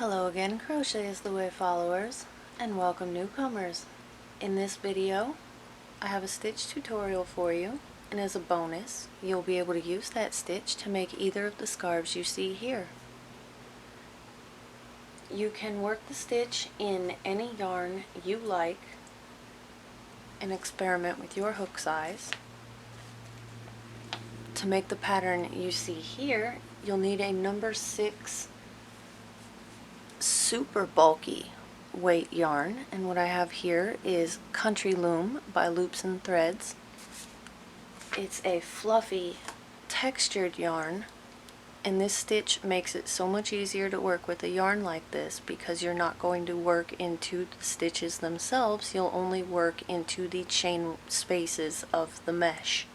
Hello again, Crochet is the Way followers, and welcome newcomers. In this video, I have a stitch tutorial for you, and as a bonus, you'll be able to use that stitch to make either of the scarves you see here. You can work the stitch in any yarn you like and experiment with your hook size. To make the pattern you see here, you'll need a number 6 super bulky weight yarn, and what I have here is Country Loom by Loops and Threads. It's a fluffy textured yarn, and this stitch makes it so much easier to work with a yarn like this because you're not going to work into the stitches themselves, you'll only work into the chain spaces of the mesh.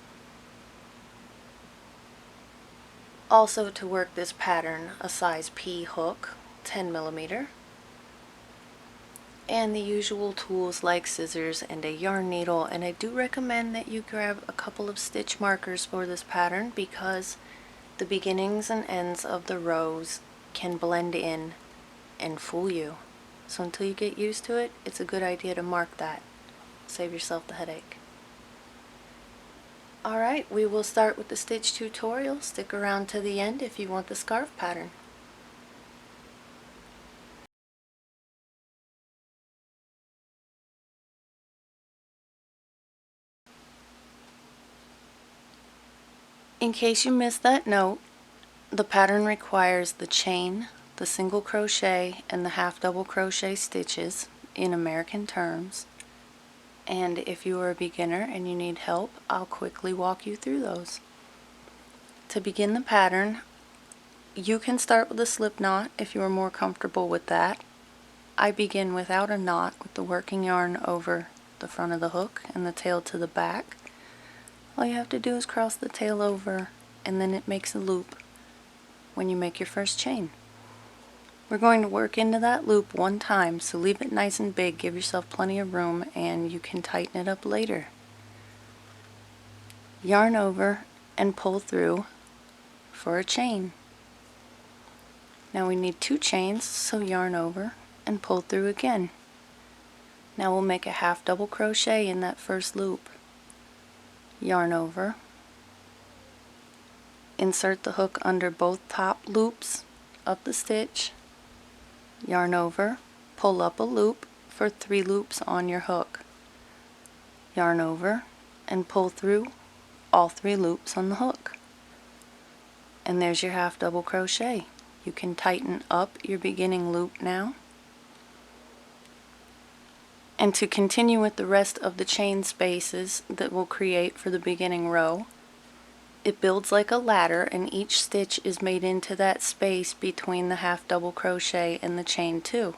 Also, to work this pattern, a size P hook, 10mm, and the usual tools like scissors and a yarn needle, and I do recommend that you grab a couple of stitch markers for this pattern because the beginnings and ends of the rows can blend in and fool you. So until you get used to it, it's a good idea to mark that. Save yourself the headache. Alright, we will start with the stitch tutorial. Stick around to the end if you want the scarf pattern. In case you missed that note, the pattern requires the chain, the single crochet, and the half double crochet stitches in American terms. And if you are a beginner and you need help, I'll quickly walk you through those. To begin the pattern, you can start with a slip knot if you are more comfortable with that. I begin without a knot with the working yarn over the front of the hook and the tail to the back. All you have to do is cross the tail over, and then it makes a loop when you make your first chain. We're going to work into that loop one time, so leave it nice and big, give yourself plenty of room, and you can tighten it up later. Yarn over and pull through for a chain. Now we need 2 chains, so yarn over and pull through again. Now we'll make a half double crochet in that first loop. Yarn over, insert the hook under both top loops of the stitch, yarn over, pull up a loop for 3 loops on your hook, yarn over and pull through all 3 loops on the hook, and there's your half double crochet. You can tighten up your beginning loop now. And to continue with the rest of the chain spaces that we'll create for the beginning row, it builds like a ladder, and each stitch is made into that space between the half double crochet and the chain 2.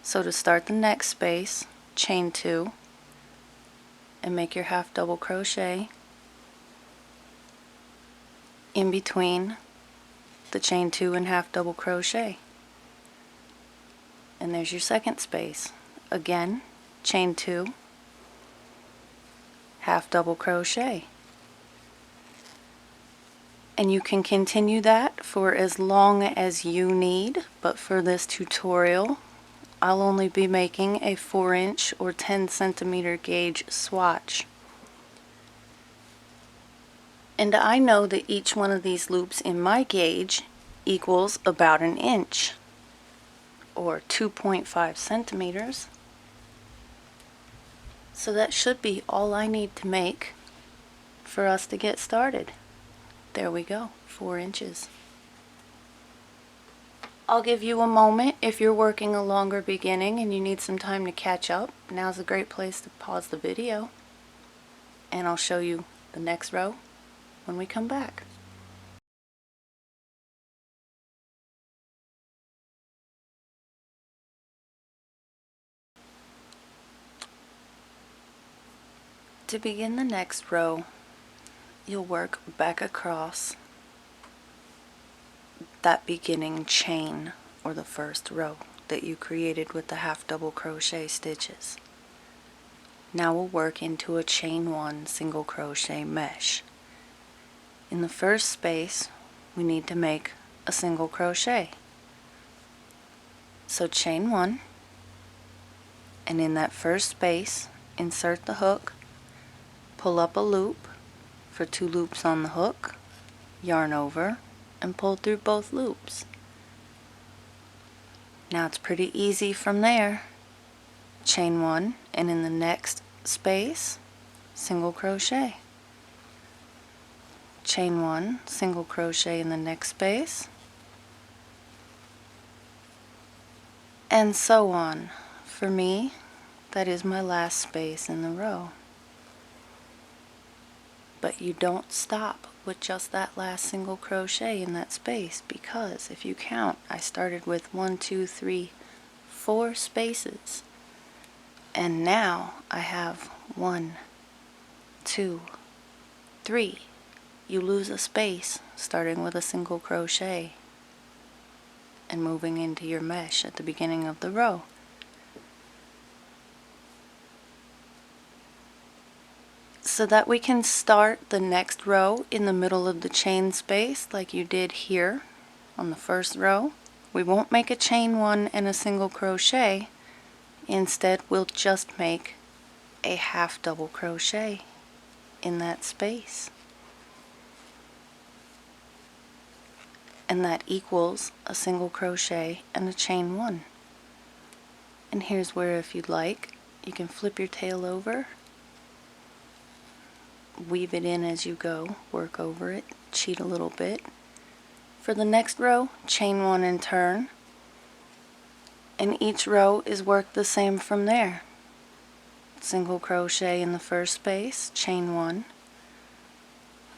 So to start the next space, chain 2 and make your half double crochet in between the chain 2 and half double crochet. And there's your second space. Again, chain 2, half double crochet. And you can continue that for as long as you need, but for this tutorial I'll only be making a 4-inch or 10cm gauge swatch. And I know that each one of these loops in my gauge equals about 1 inch or 2.5 centimeters. So that should be all I need to make for us to get started. There we go, 4 inches. I'll give you a moment if you're working a longer beginning and you need some time to catch up. Now's a great place to pause the video, and I'll show you the next row when we come back. To begin the next row, you'll work back across that beginning chain, or the first row that you created with the half double crochet stitches. Now we'll work into a chain 1 single crochet mesh. In the first space we need to make a single crochet. So chain 1, and in that first space insert the hook, pull up a loop for 2 loops on the hook, yarn over, and pull through both loops. Now it's pretty easy from there. Chain 1, and in the next space single crochet. Chain 1, single crochet in the next space, and so on. For me, that is my last space in the row. But you don't stop with just that last single crochet in that space, because if you count, I started with 1, 2, 3, 4 spaces, and now I have 1, 2, 3. You lose a space starting with a single crochet and moving into your mesh at the beginning of the row. So that we can start the next row in the middle of the chain space like you did here on the first row, we won't make a chain 1 and a single crochet. Instead, we'll just make a half double crochet in that space. And that equals a single crochet and a chain 1. And here's where, if you'd like, you can flip your tail over, weave it in as you go, work over it, cheat a little bit. For the next row, chain 1 and turn, and each row is worked the same from there. Single crochet in the first space, chain 1,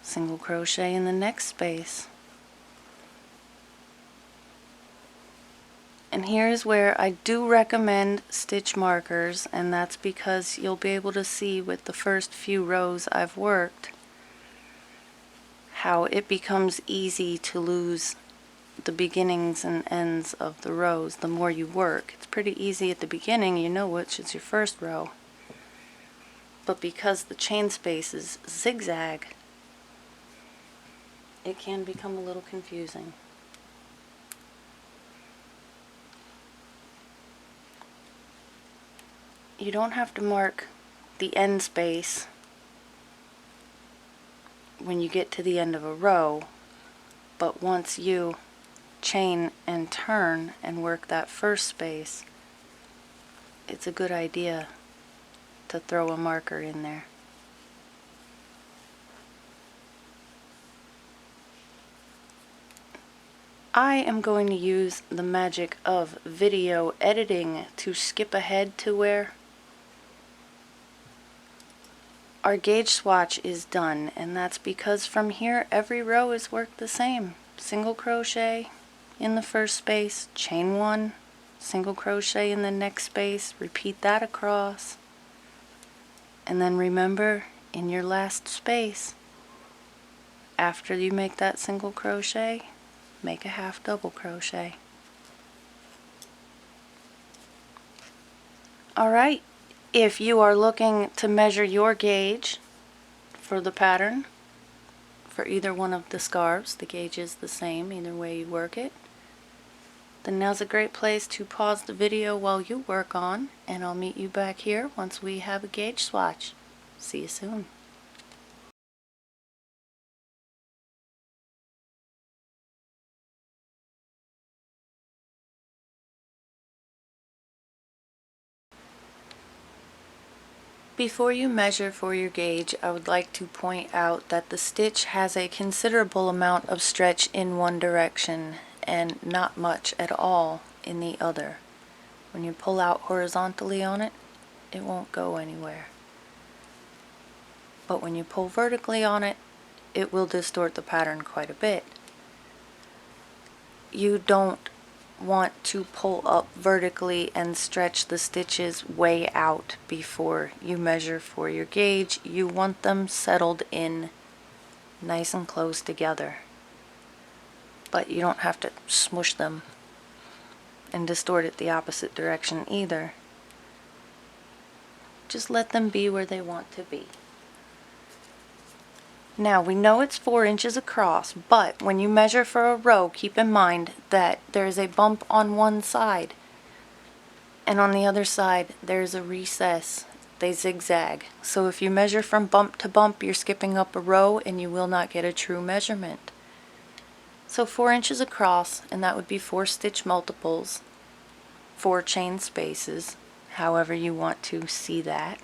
single crochet in the next space. And here's where I do recommend stitch markers, and that's because you'll be able to see with the first few rows I've worked how it becomes easy to lose the beginnings and ends of the rows the more you work. It's pretty easy at the beginning, you know which is your first row. But because the chain spaces zigzag, it can become a little confusing. You don't have to mark the end space when you get to the end of a row, but once you chain and turn and work that first space, it's a good idea to throw a marker in there. I am going to use the magic of video editing to skip ahead to where our gauge swatch is done, and that's because from here every row is worked the same. Single crochet in the first space, chain 1, single crochet in the next space, repeat that across, and then remember, in your last space, after you make that single crochet, make a half double crochet. Alright, if you are looking to measure your gauge for the pattern, for either one of the scarves, the gauge is the same either way you work it, then now's a great place to pause the video while you work on, and I'll meet you back here once we have a gauge swatch. See you soon. Before you measure for your gauge, I would like to point out that the stitch has a considerable amount of stretch in one direction and not much at all in the other. When you pull out horizontally on it, it won't go anywhere. But when you pull vertically on it, it will distort the pattern quite a bit. You don't want to pull up vertically and stretch the stitches way out before you measure for your gauge. You want them settled in nice and close together, but you don't have to smush them and distort it the opposite direction either. Just let them be where they want to be. Now we know it's 4 inches across, but when you measure for a row, keep in mind that there is a bump on one side. And on the other side there's a recess. They zigzag. So if you measure from bump to bump, you're skipping up a row and you will not get a true measurement. So 4 inches across, and that would be 4 stitch multiples, 4 chain spaces, however you want to see that.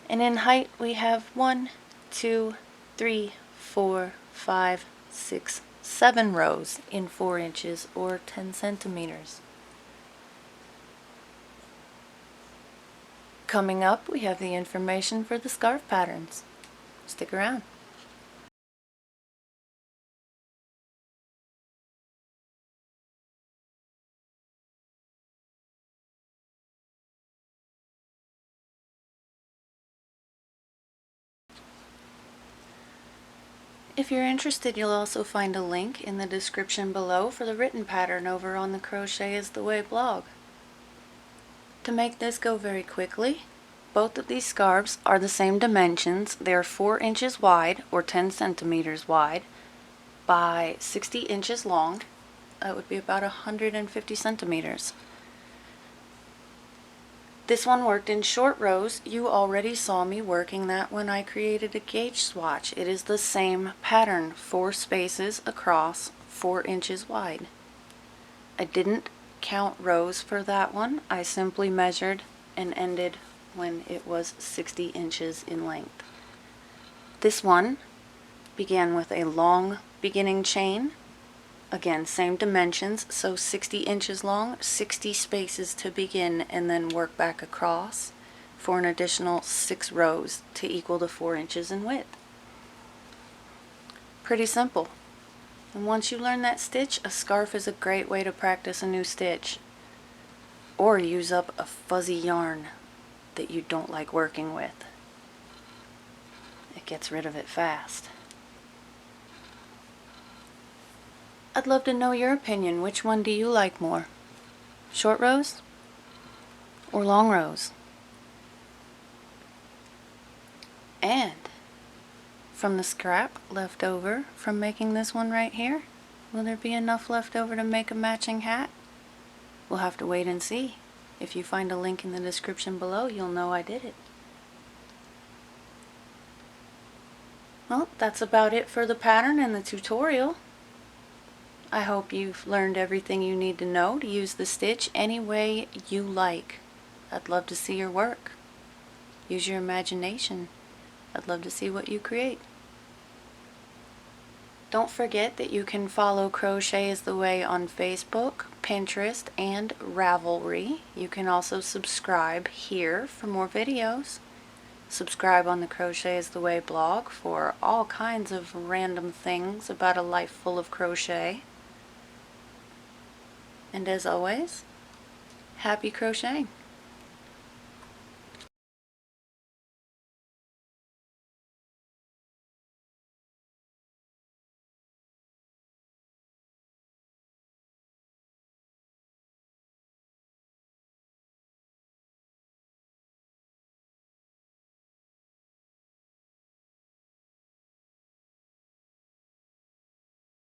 And in height we have 1, 2, 3, 4, 5, 6, 7 rows in 4 inches or 10 centimeters. Coming up, we have the information for the scarf patterns. Stick around. If you're interested, you'll also find a link in the description below for the written pattern over on the Crochet is the Way blog. To make this go very quickly, both of these scarves are the same dimensions. They're 4 inches wide, or 10 centimeters wide, by 60 inches long. That would be about 150 centimeters. This one worked in short rows. You already saw me working that when I created a gauge swatch. It is the same pattern, 4 spaces across, 4 inches wide. I didn't count rows for that one. I simply measured and ended when it was 60 inches in length. This one began with a long beginning chain. Again, same dimensions, so 60 inches long, 60 spaces to begin, and then work back across for an additional 6 rows to equal the 4 inches in width. Pretty simple. And once you learn that stitch, a scarf is a great way to practice a new stitch. Or use up a fuzzy yarn that you don't like working with. It gets rid of it fast. I'd love to know your opinion. Which one do you like more? Short rows or long rows? And from the scrap left over from making this one right here, will there be enough left over to make a matching hat? We'll have to wait and see. If you find a link in the description below, you'll know I did it. Well, that's about it for the pattern and the tutorial. I hope you've learned everything you need to know to use the stitch any way you like. I'd love to see your work. Use your imagination. I'd love to see what you create. Don't forget that you can follow Crochet is the Way on Facebook, Pinterest, and Ravelry. You can also subscribe here for more videos. Subscribe on the Crochet is the Way blog for all kinds of random things about a life full of crochet. And as always, happy crocheting!